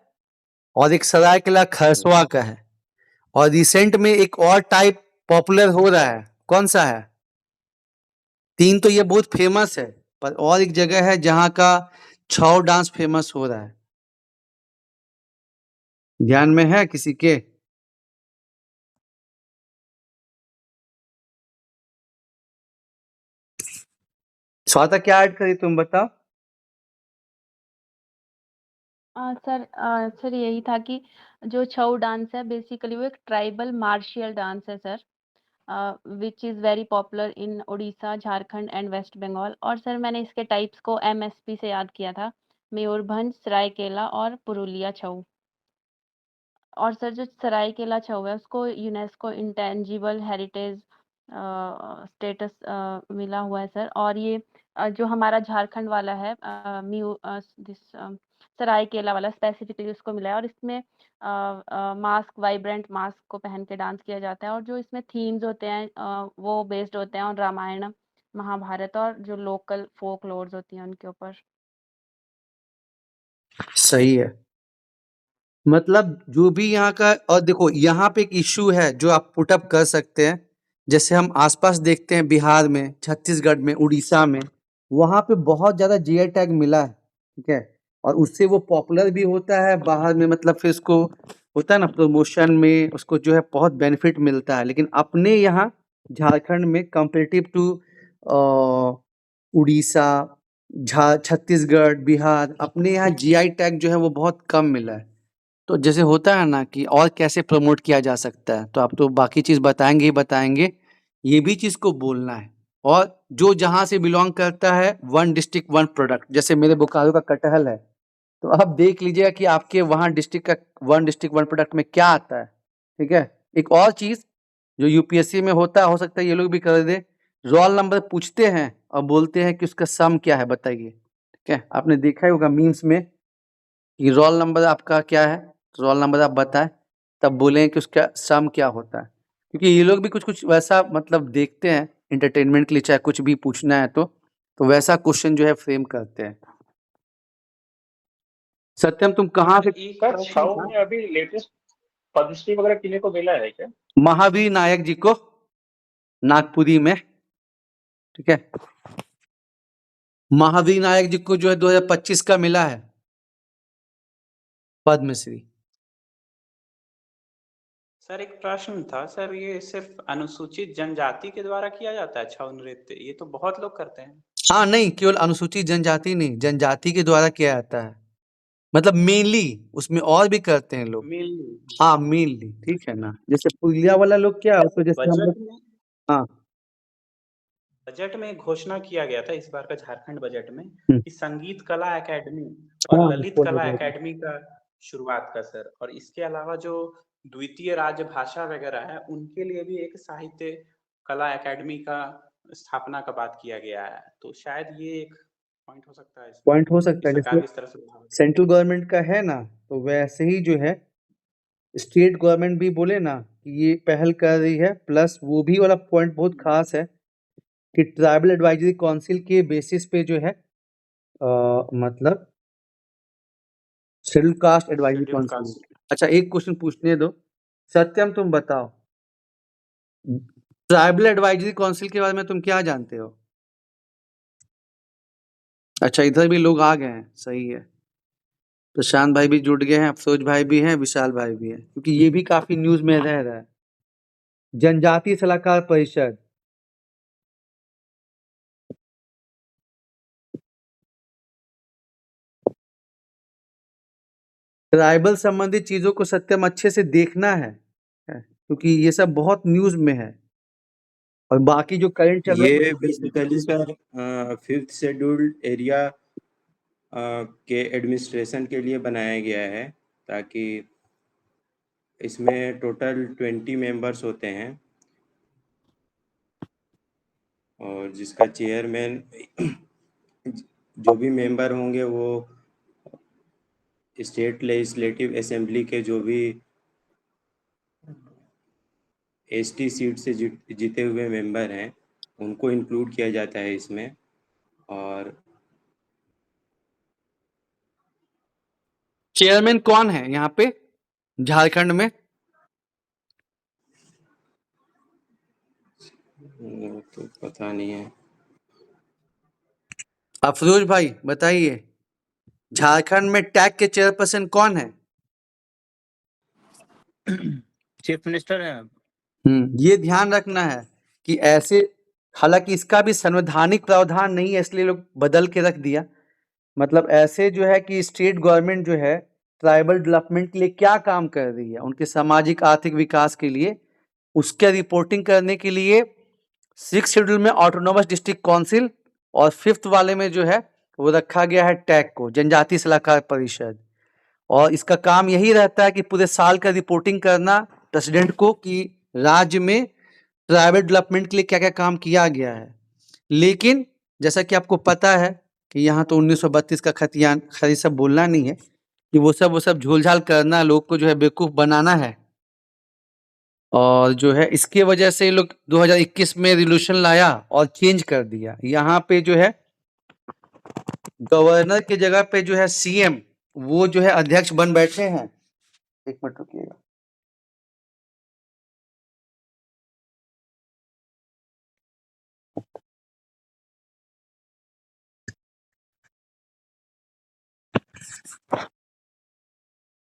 और एक सरायकेला खरसवा का है, और रिसेंट में एक और टाइप पॉपुलर हो रहा है, कौन सा है? 3 तो ये बहुत फेमस है, पर और एक जगह है जहां का छौ डांस फेमस हो रहा है, ध्यान में है किसी के? स्वाता क्या ऐड करी तुम बताओ। सर यही था कि जो छऊ डांस है बेसिकली वो एक ट्राइबल मार्शियल डांस है sir, which is very popular in Orissa, Jharkhand and west Bengal. और सर मैंने इसके टाइप्स को एमएसपी से याद किया था, मयूरभंज, सरायकेला और पुरुलिया छऊ। और सर जो सरायकेला छऊ है उसको यूनेस्को इंटेंजिबल हेरिटेज स्टेटस मिला हुआ है सर। और ये जो हमारा झारखंड वाला है सरायकेला वाला स्पेसिफिकली उसको मिला है, और इसमें मास्क, वाइब्रेंट मास्क को पहन के डांस किया जाता है, और जो इसमें थीम्स होते हैं वो बेस्ड होते हैं और रामायण, महाभारत और जो लोकल फोक लोर्स होती हैं उनके ऊपर। सही है, मतलब जो भी यहाँ का, और देखो यहाँ पे एक इश्यू है जो आप पुटअप कर सकते हैं, जैसे हम आसपास देखते हैं बिहार में, छत्तीसगढ़ में, उड़ीसा में, वहाँ पे बहुत ज्यादा जीआई टैग मिला है, ठीक है, और उससे वो पॉपुलर भी होता है बाहर में, मतलब फिर उसको होता है ना प्रमोशन में, उसको जो है बहुत बेनिफिट मिलता है, लेकिन अपने यहाँ झारखंड में कंपेरेटिव टू उड़ीसा, छत्तीसगढ़, बिहार, अपने यहाँ जीआई टैग जो है वो बहुत कम मिला है। तो जैसे होता है ना कि और कैसे प्रमोट किया जा सकता है, तो आप तो बाकी चीज बताएंगे ही बताएंगे, ये भी चीज को बोलना है। और जो जहां से बिलोंग करता है, वन डिस्ट्रिक्ट वन प्रोडक्ट, जैसे मेरे बोकारो का कटहल है, तो आप देख लीजिएगा कि आपके वहाँ डिस्ट्रिक्ट का वन डिस्ट्रिक्ट वन प्रोडक्ट में क्या आता है, ठीक है। एक और चीज जो यूपीएससी में होता है, हो सकता है ये लोग भी कर दे, रोल नंबर पूछते हैं और बोलते हैं कि उसका सम क्या है बताइए, ठीक है, आपने देखा ही होगा मीम्स में कि रोल नंबर आपका क्या है, रोल नंबर आप बताएं, तब बोलें कि उसका सम क्या होता है, क्योंकि ये लोग भी कुछ कुछ वैसा मतलब देखते हैं एंटरटेनमेंट के लिए, चाहे कुछ भी पूछना है तो वैसा क्वेश्चन जो है फ्रेम करते हैं। सत्यम तुम कहाँ से? एक सर प्रश्न छाऊ था। में अभी लेटेस्ट पद्मश्री वगैरह किन्हीं को मिला है क्या? महावीर नायक जी को, नागपुरी में, ठीक है, महावीर नायक जी को जो है 2025 का मिला है पद्मश्री। सर एक प्रश्न था सर, ये सिर्फ अनुसूचित जनजाति के द्वारा किया जाता है छऊ नृत्य? ये तो बहुत लोग करते हैं। हाँ नहीं, केवल अनुसूचित जनजाति नहीं, जनजाति के द्वारा किया जाता है, मतलब मेनली, उसमें और भी करते हैं लोग। मेनली हाँ मेनली, ठीक है ना, जैसे पुलिया वाला लोग क्या, तो जैसे हम बजट लोग, में हाँ बजट में घोषणा किया गया था इस बार का झारखंड बजट में हम्म, कि संगीत कला एकेडमी और हाँ ललित कला एकेडमी का शुरुआत का सर, और इसके अलावा जो द्वितीय राजभाषा वगैरह है उनके लिए भी एक साहित्य कला एकेडमी का स्थापना का बात किया गया है। तो शायद ये एक पॉइंट हो सकता है इसमें पॉइंट हो कि सकता है, सरकार जैसे भी इस तरह से बढ़ावा दे। सेंट्रल गवर्नमेंट का है ना, तो वैसे ही जो है स्टेट गवर्नमेंट भी बोले ना कि ये पहल कर रही है, प्लस वो भी वाला पॉइंट बहुत खास है कि ट्राइबल एडवाइजरी काउंसिल के बेसिस पे जो है मतलब schedule caste advisory schedule council. Caste अच्छा एक क्वेश्चन पूछने दो, सत्यम तुम बताओ, ट्राइबल एडवाइजरी काउंसिल के बारे में तुम क्या जानते हो? अच्छा इधर भी लोग आ गए हैं, सही है, प्रशांत भाई भी जुड़ गए हैं, अफरोज भाई भी हैं, विशाल भाई भी हैं, क्योंकि ये भी काफी न्यूज में रह रहा है। जनजातीय सलाहकार परिषद, ट्राइबल संबंधित चीजों को सत्यम अच्छे से देखना है, क्योंकि ये सब बहुत न्यूज में है, और बाकी जो करंट चल रहा है ये basically sir 5th scheduled area के एडमिनिस्ट्रेशन के लिए बनाया गया है, ताकि इसमें टोटल 20 मेंबर्स होते हैं, और जिसका चेयरमैन जो भी मेंबर होंगे वो स्टेट लेजिस्लेटिव असेंबली के जो भी एसटी सीट से जीते हुए मेंबर हैं उनको इंक्लूड किया जाता है इसमें। और चेयरमैन कौन है यहाँ पे झारखंड में? तो पता नहीं है। अफरोज भाई बताइए, झारखंड में टैग के चेयरपर्सन कौन है? चीफ मिनिस्टर है। ये ध्यान रखना है कि ऐसे, हालांकि इसका भी संवैधानिक प्रावधान नहीं है, इसलिए लोग बदल के रख दिया, मतलब ऐसे जो है कि स्टेट गवर्नमेंट जो है ट्राइबल डेवलपमेंट के लिए क्या काम कर रही है, उनके सामाजिक आर्थिक विकास के लिए, उसके रिपोर्टिंग करने के लिए 6 शेड्यूल में ऑटोनोमस डिस्ट्रिक्ट काउंसिल, और 5th वाले में जो है वो रखा गया है टैग को, जनजातीय सलाहकार परिषद, और इसका काम यही रहता है कि पूरे साल का रिपोर्टिंग करना प्रेसिडेंट को कि राज्य में ट्राइबल डेवलपमेंट के लिए क्या क्या काम किया गया है। लेकिन जैसा कि आपको पता है कि यहाँ तो 1932 का खतियान खरी सब बोलना नहीं है, कि वो सब झोलझाल करना, लोग को जो है बेवकूफ बनाना है, और जो है इसके वजह से लोग 2021 में रिजोल्यूशन लाया और चेंज कर दिया। यहाँ पे जो है गवर्नर के जगह पे जो है सीएम, वो जो है अध्यक्ष बन बैठे हैं। एक मिनट रुकिएगा।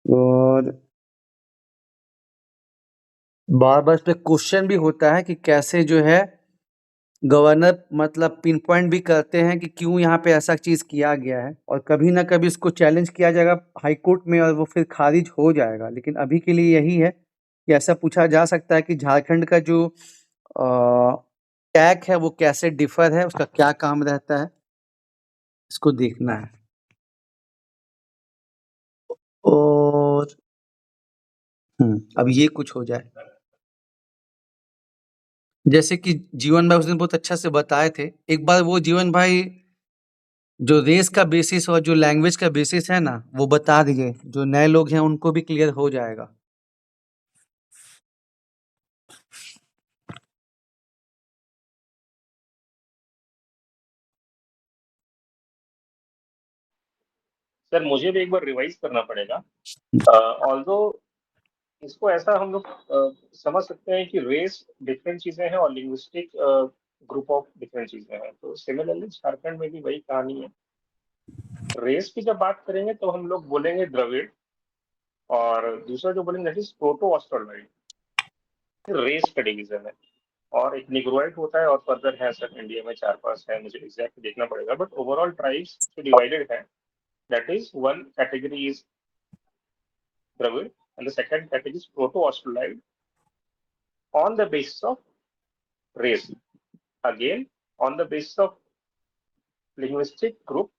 और बार बार इस पे क्वेश्चन भी होता है कि कैसे जो है गवर्नर मतलब पिन पॉइंट भी करते हैं कि क्यों यहाँ पे ऐसा चीज किया गया है, और कभी ना कभी इसको चैलेंज किया जाएगा हाई कोर्ट में और वो फिर खारिज हो जाएगा। लेकिन अभी के लिए यही है कि ऐसा पूछा जा सकता है कि झारखंड का जो टैग है वो कैसे डिफर है, उसका क्या काम रहता है, इसको देखना है। और अब ये कुछ हो जाए, जैसे कि जीवन भाई उस दिन बहुत अच्छा से बताए थे, एक बार वो जीवन भाई जो रेस का बेसिस और जो लैंग्वेज का बेसिस है ना, वो बता दीजिए, जो नए लोग हैं उनको भी क्लियर हो जाएगा। सर मुझे भी एक बार रिवाइज करना पड़ेगा। ऑल्दो इसको ऐसा हम लोग समझ सकते हैं कि रेस डिफरेंट चीजें हैं और लिंग्विस्टिक ग्रुप ऑफ डिफरेंट चीजें हैं। तो सिमिलरली झारखंड में भी वही कहानी है। रेस की जब बात करेंगे तो हम लोग बोलेंगे द्रविड़, और दूसरा जो बोलेंगे that is proto Australoid. Race का डिवीजन है, और एक निग्रोइड होता है, और फर्दर है सर इंडिया में 4-5 है, मुझे एग्जैक्ट देखना पड़ेगा, बट ओवरऑल ट्राइब्स जो डिवाइडेड है, that is one category is Dravid and the second category is proto-australoid on the basis of race. Again, on the basis of linguistic group,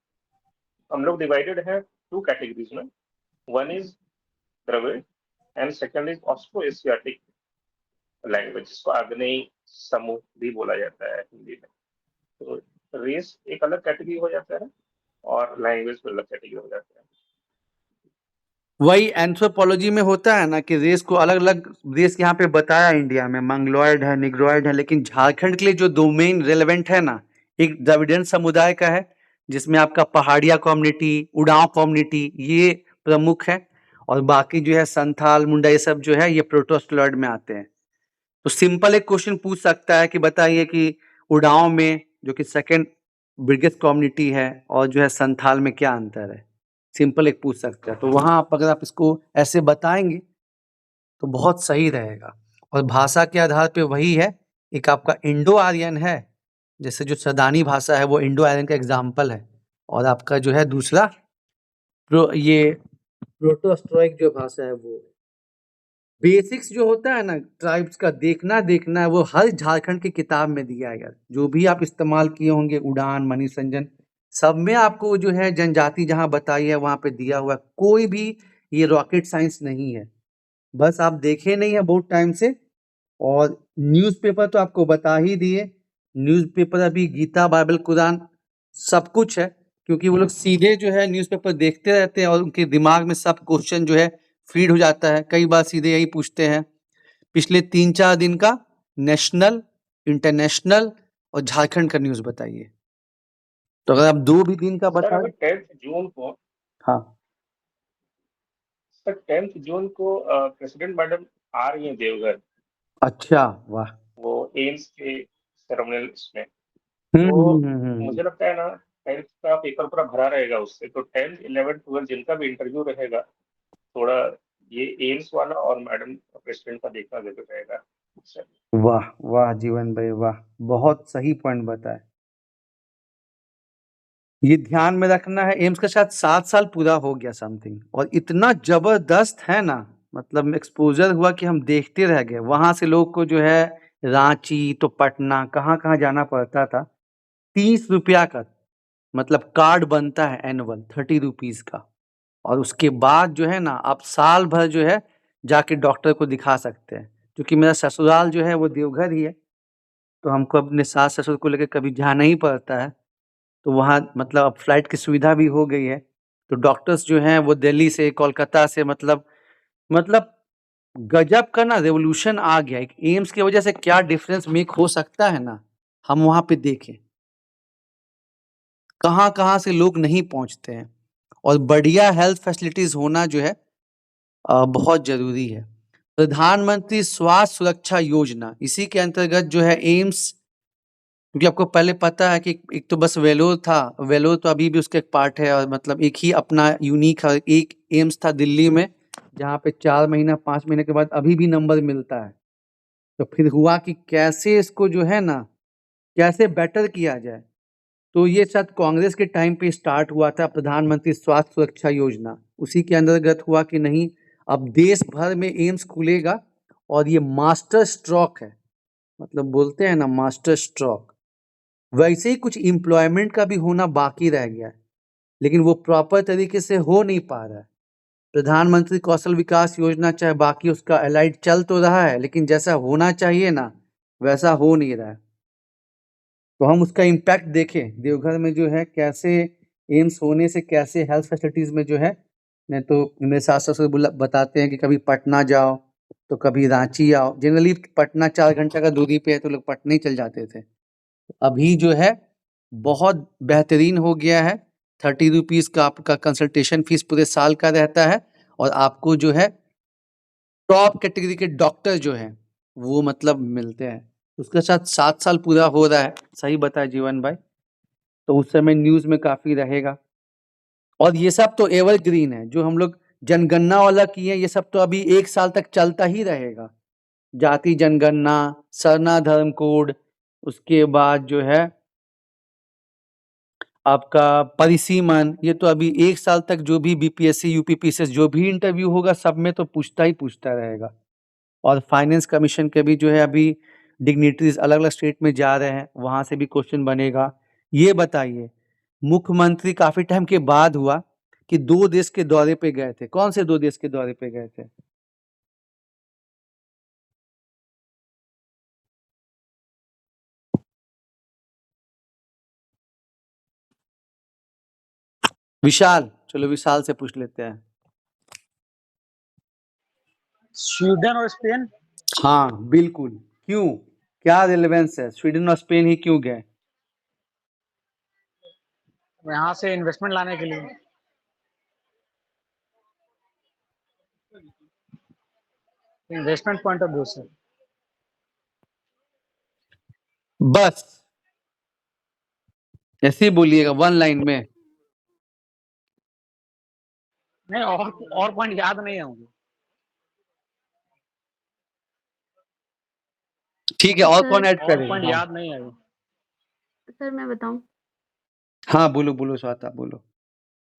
हम लोग divided हैं 2 categories में. One is Dravid and second is Austroasiatic language, जिसको आग्नेय समूह भी बोला जाता है हिंदी में। तो रेस एक अलग कैटेगरी हो जाता है और लैंग्वेज अलग कैटेगरी हो जाता है। वही एंथ्रोपोलॉजी में होता है ना कि रेस को अलग अलग रेस यहाँ पे बताया इंडिया में, मंगलोइड है, निग्रोइड है, लेकिन झारखंड के लिए जो दो मेन रेलेवेंट है ना, एक द्रविडियन समुदाय का है जिसमें आपका पहाड़िया कम्युनिटी, उड़ाव कम्युनिटी ये प्रमुख है, और बाकी जो है संथाल, मुंडा ये सब जो है ये प्रोटोस्टलॉइड में आते हैं। तो सिंपल एक क्वेश्चन पूछ सकता है कि बताइए कि उड़ाव में जो कि सेकंड बिगेस्ट कम्युनिटी है और जो है संथाल में क्या अंतर है, सिंपल एक पूछ सकते हैं। तो वहाँ आप अगर आप इसको ऐसे बताएंगे तो बहुत सही रहेगा। और भाषा के आधार पे वही है, एक आपका इंडो आर्यन है, जैसे जो सदानी भाषा है वो इंडो आर्यन का एग्जाम्पल है, और आपका जो है दूसरा ये प्रोटोस्ट्रोइक जो भाषा है वो। बेसिक्स जो होता है ना ट्राइब्स का देखना है, वो हर झारखंड की किताब में दिया है यार, जो भी आप इस्तेमाल किए होंगे, उड़ान, मणिसंजन, सब में आपको जो है जनजाति जहाँ बताई है वहाँ पे दिया हुआ है। कोई भी ये रॉकेट साइंस नहीं है, बस आप देखे नहीं है बहुत टाइम से। और न्यूज़पेपर तो आपको बता ही दिए, न्यूज़पेपर अभी गीता, बाइबल, कुरान सब कुछ है, क्योंकि वो लोग सीधे जो है न्यूज़पेपर देखते रहते हैं और उनके दिमाग में सब क्वेश्चन जो है फीड हो जाता है। कई बार सीधे यही पूछते हैं, पिछले 3-4 दिन का नेशनल, इंटरनेशनल और झारखंड का न्यूज़ बताइए। तो अगर आप 2 भी दिन का सर बताएं। अगर 10th जून को, हाँ सर 10th जून को प्रेसिडेंट मैडम आ रही हैं देवघर, अच्छा, वाह। वो एम्स के सेरेमनियल इसमें। तो मुझे लगता है ना 10th का पेपर पूरा भरा रहेगा उससे। तो 10th, 11th, 12th जिनका भी इंटरव्यू रहेगा, थोड़ा ये एम्स वाला और मैडम प्रेसिडेंट का देखना जरूर रहेगा सर। वाह वाह जीवन भाई वाह, बहुत सही पॉइंट बताए। ये ध्यान में रखना है, एम्स का शायद 7 साल पूरा हो गया समथिंग, और इतना जबरदस्त है ना, मतलब एक्सपोजर हुआ कि हम देखते रह गए। वहां से लोग को जो है रांची तो पटना कहाँ कहाँ जाना पड़ता था। 30 रुपया का मतलब कार्ड बनता है एनुअल, 30 रुपीज का, और उसके बाद जो है ना आप साल भर जो है जाके डॉक्टर को दिखा सकते हैं। क्योंकि मेरा ससुराल जो है वो देवघर ही है, तो हमको अपने सास ससुर को लेकर कभी जाना ही पड़ता है। तो वहाँ मतलब अब फ्लाइट की सुविधा भी हो गई है, तो डॉक्टर्स जो हैं वो दिल्ली से, कोलकाता से, मतलब गजब का ना रेवोल्यूशन आ गया। एक एम्स की वजह से क्या डिफरेंस मेक हो सकता है ना, हम वहाँ पे देखें कहाँ-कहाँ से लोग नहीं पहुँचते हैं, और बढ़िया हेल्थ फैसिलिटीज होना जो है बहुत ज़रूरी है। प्रधानमंत्री स्वास्थ्य सुरक्षा योजना, इसी के अंतर्गत जो है एम्स, क्योंकि आपको पहले पता है कि एक तो बस वेलोर था, वेलोर तो अभी भी उसका एक पार्ट है, और मतलब एक ही अपना यूनिक है। एक एम्स था दिल्ली में जहाँ पे 4 महीना 5 महीने के बाद अभी भी नंबर मिलता है। तो फिर हुआ कि कैसे इसको जो है ना कैसे बेटर किया जाए, तो ये शायद कांग्रेस के टाइम पे स्टार्ट हुआ था प्रधानमंत्री स्वास्थ्य सुरक्षा योजना। उसी के अंतर्गत हुआ कि नहीं अब देश भर में एम्स खुलेगा, और ये मास्टर स्ट्रोक है, मतलब बोलते हैं ना मास्टर स्ट्रोक, वैसे ही कुछ एम्प्लॉयमेंट का भी होना बाकी रह गया है, लेकिन वो प्रॉपर तरीके से हो नहीं पा रहा है। प्रधानमंत्री कौशल विकास योजना चाहे बाकी उसका एलाइड चल तो रहा है, लेकिन जैसा होना चाहिए ना वैसा हो नहीं रहा है। तो हम उसका इम्पैक्ट देखें देवघर में जो है कैसे एम्स होने से कैसे हेल्थ फैसिलिटीज में जो है, नहीं तो मेरे सास ससुर बताते हैं कि कभी पटना जाओ तो कभी रांची आओ। जनरली पटना 4 घंटे का दूरी पे है तो लोग पटना ही चल जाते थे। अभी जो है बहुत बेहतरीन हो गया है। 30 रुपीज का आपका कंसल्टेशन फीस पूरे साल का रहता है और आपको जो है टॉप कैटेगरी के डॉक्टर जो हैं वो मतलब मिलते हैं। उसके साथ 7 साल पूरा हो रहा है, सही बताया जीवन भाई, तो उस समय न्यूज में काफी रहेगा। और ये सब तो एवरग्रीन है, जो हम लोग जनगणना वाला किए हैं ये सब तो अभी 1 साल तक चलता ही रहेगा। जाति जनगणना, सरना धर्म कोड, उसके बाद जो है आपका परिसीमन, ये तो अभी 1 साल तक जो भी बीपीएससी यूपीपीसीएस जो भी इंटरव्यू होगा सब में तो पूछता ही पूछता रहेगा। और फाइनेंस कमीशन के भी जो है अभी डिग्निटरीज अलग अलग स्टेट में जा रहे हैं, वहां से भी क्वेश्चन बनेगा। ये बताइए, मुख्यमंत्री काफी टाइम के बाद हुआ कि 2 देश के दौरे पे गए थे। कौन से 2 देश के दौरे पे गए थे? विशाल, चलो विशाल से पूछ लेते हैं। स्वीडन और स्पेन। हाँ बिल्कुल, क्यों, क्या रिलेवेंस है, स्वीडन और स्पेन ही क्यों गए? यहाँ से इन्वेस्टमेंट लाने के लिए। इन्वेस्टमेंट पॉइंट ऑफ व्यू से। बस ऐसे ही बोलिएगा 1 लाइन में। नहीं, और पॉइंट याद नहीं है मुझे। ठीक है, और सर, कौन ऐड और करेगा? पॉइंट हाँ। याद नहीं है अभी। सर मैं बताऊं? हाँ बोलो बोलो स्वाता बोलो।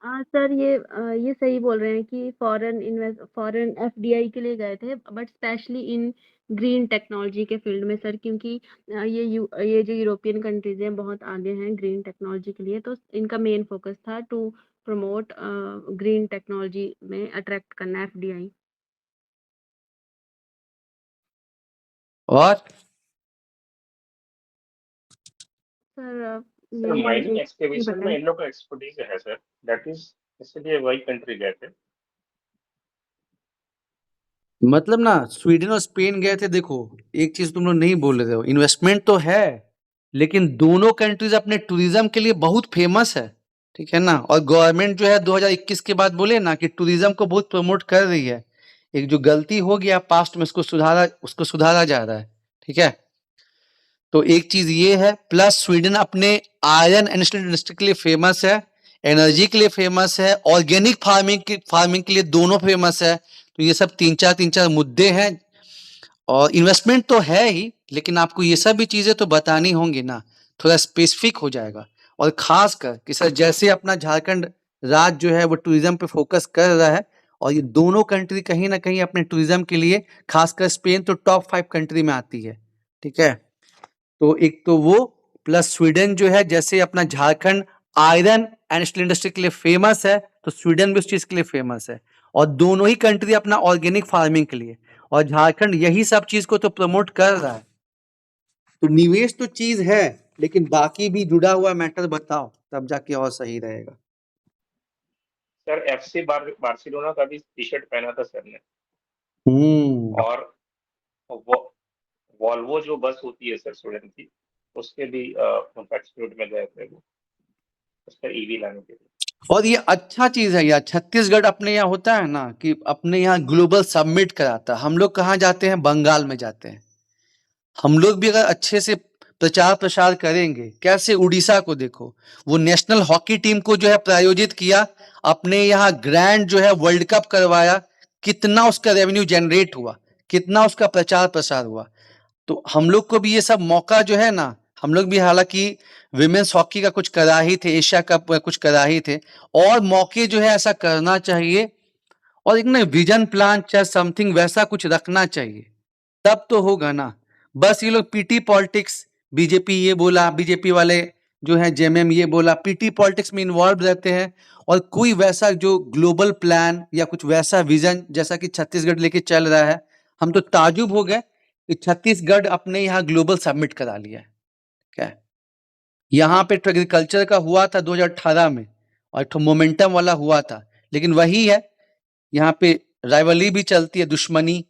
सर ये सही बोल रहे हैं कि फॉरेन एफडीआई के लिए गए थे, but specially in green technology के फील्ड में सर, क्योंकि ये जो यूरोपियन कंट्रीज हैं बहुत आगे हैं ग्रीन टेक्नोलॉजी के लिए, तो इनका मेन फोकस था टू प्रमोट ग्रीन टेक्नोलॉजी में अट्रैक्ट करना एफडीआई। और सर सर माइनिंग एक्सकेवेशन में इन लोग का एक्सपर्टीज है सर, दैट इज इसलिए वही कंट्री गए थे। मतलब ना स्वीडन और स्पेन गए थे। देखो एक चीज तुम लोग नहीं बोल रहे हो, इन्वेस्टमेंट तो है लेकिन दोनों कंट्रीज अपने टूरिज्म के लिए बहुत फेमस है, ठीक है ना। और गवर्नमेंट जो है 2021 के बाद बोले ना कि टूरिज्म को बहुत प्रमोट कर रही है। एक जो गलती हो गया पास्ट में उसको सुधारा जा रहा है, ठीक है। तो एक चीज ये है, प्लस स्वीडन अपने आयरन एंड स्टील इंडस्ट्री के लिए फेमस है, एनर्जी के लिए फेमस है, ऑर्गेनिक फार्मिंग के लिए दोनों फेमस है। तो ये सब तीन चार मुद्दे हैं। और इन्वेस्टमेंट तो है ही लेकिन आपको ये सब भी चीजें तो बतानी होंगी ना, थोड़ा स्पेसिफिक हो जाएगा। और खासकर कि सर जैसे अपना झारखंड राज्य जो है वो टूरिज्म पे फोकस कर रहा है और ये दोनों कंट्री कहीं ना कहीं अपने टूरिज्म के लिए, खासकर स्पेन तो टॉप 5 कंट्री में आती है, ठीक है। तो एक तो वो, प्लस स्वीडन जो है जैसे अपना Jharkhand iron and steel industry के लिए फेमस है तो स्वीडन भी उस चीज के लिए फेमस है। और दोनों ही कंट्री अपना ऑर्गेनिक फार्मिंग के लिए, और झारखंड यही सब चीज को तो प्रमोट कर रहा है। तो निवेश तो चीज है लेकिन बाकी भी जुड़ा हुआ मैटर बताओ तब जाके और सही रहेगा। सर एफसी बार्सिलोना का भी टी शर्ट पहना था सर ने। और वॉल्वो जो बस होती है सर स्वीडन की, उसके भी इंस्टीट्यूट में गए थे वो, उसका ईवी लाने के लिए। और ये अच्छा चीज है यार, छत्तीसगढ़ अपने यहाँ होता है ना कि अपने यहाँ ग्लोबल समिट कराता है। हम लोग कहाँ जाते हैं, बंगाल में जाते हैं। हम लोग भी अगर अच्छे से प्रचार प्रसार करेंगे, कैसे उड़ीसा को देखो, वो नेशनल हॉकी टीम को जो है प्रायोजित किया, अपने यहाँ ग्रैंड जो है वर्ल्ड कप करवाया, कितना उसका रेवेन्यू जनरेट हुआ, कितना उसका प्रचार प्रसार हुआ। तो हम लोग को भी ये सब मौका जो है ना, हम लोग भी हालांकि विमेंस हॉकी का कुछ करा ही थे, एशिया कप में कुछ करा ही थे, और मौके जो है ऐसा करना चाहिए। और एक ना विजन प्लान चाहे समथिंग वैसा कुछ रखना चाहिए, तब तो होगा ना। बस ये लोग पीटी पॉलिटिक्स, बीजेपी ये बोला, बीजेपी वाले जो है जेएमएम ये बोला, पीटी पॉलिटिक्स में इन्वॉल्व रहते हैं। और कोई वैसा जो ग्लोबल प्लान या कुछ वैसा विजन जैसा कि छत्तीसगढ़ लेके चल रहा है, हम तो ताजुब हो गए कि छत्तीसगढ़ अपने यहाँ ग्लोबल सबमिट करा लिया है। क्या यहाँ पे एग्रीकल्चर का हुआ था 2018 में, और एक मोमेंटम वाला हुआ था। लेकिन वही है, यहाँ पे राइवलरी भी चलती है, दुश्मनी,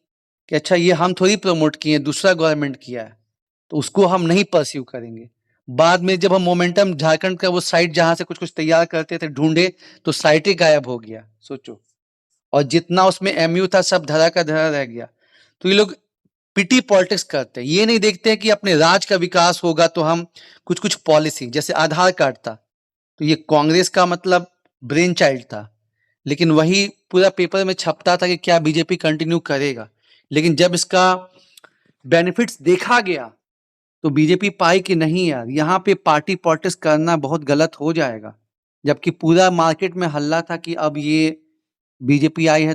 कि अच्छा ये हम थोड़ी प्रमोट किए, दूसरा गवर्नमेंट किया है, तो उसको हम नहीं परस्यू करेंगे। बाद में जब हम मोमेंटम झारखंड का वो साइट जहां से कुछ कुछ तैयार करते थे ढूंढे, तो साइट ही गायब हो गया, सोचो। और जितना उसमें एमयू था सब धरा का धरा रह गया। तो ये लोग पिटी पॉलिटिक्स करते हैं, ये नहीं देखते हैं कि अपने राज्य का विकास होगा तो हम कुछ कुछ पॉलिसी, जैसे आधार कार्ड था, तो ये कांग्रेस का मतलब ब्रेन चाइल्ड था, लेकिन वही पूरा पेपर में छपता था कि क्या बीजेपी कंटिन्यू करेगा। लेकिन जब इसका बेनिफिट्स देखा गया तो बीजेपी पाई कि नहीं यार, यहाँ पे पार्टी पॉलिटिक्स करना बहुत गलत हो जाएगा। जबकि पूरा मार्केट में हल्ला था कि अब ये बीजेपी आई है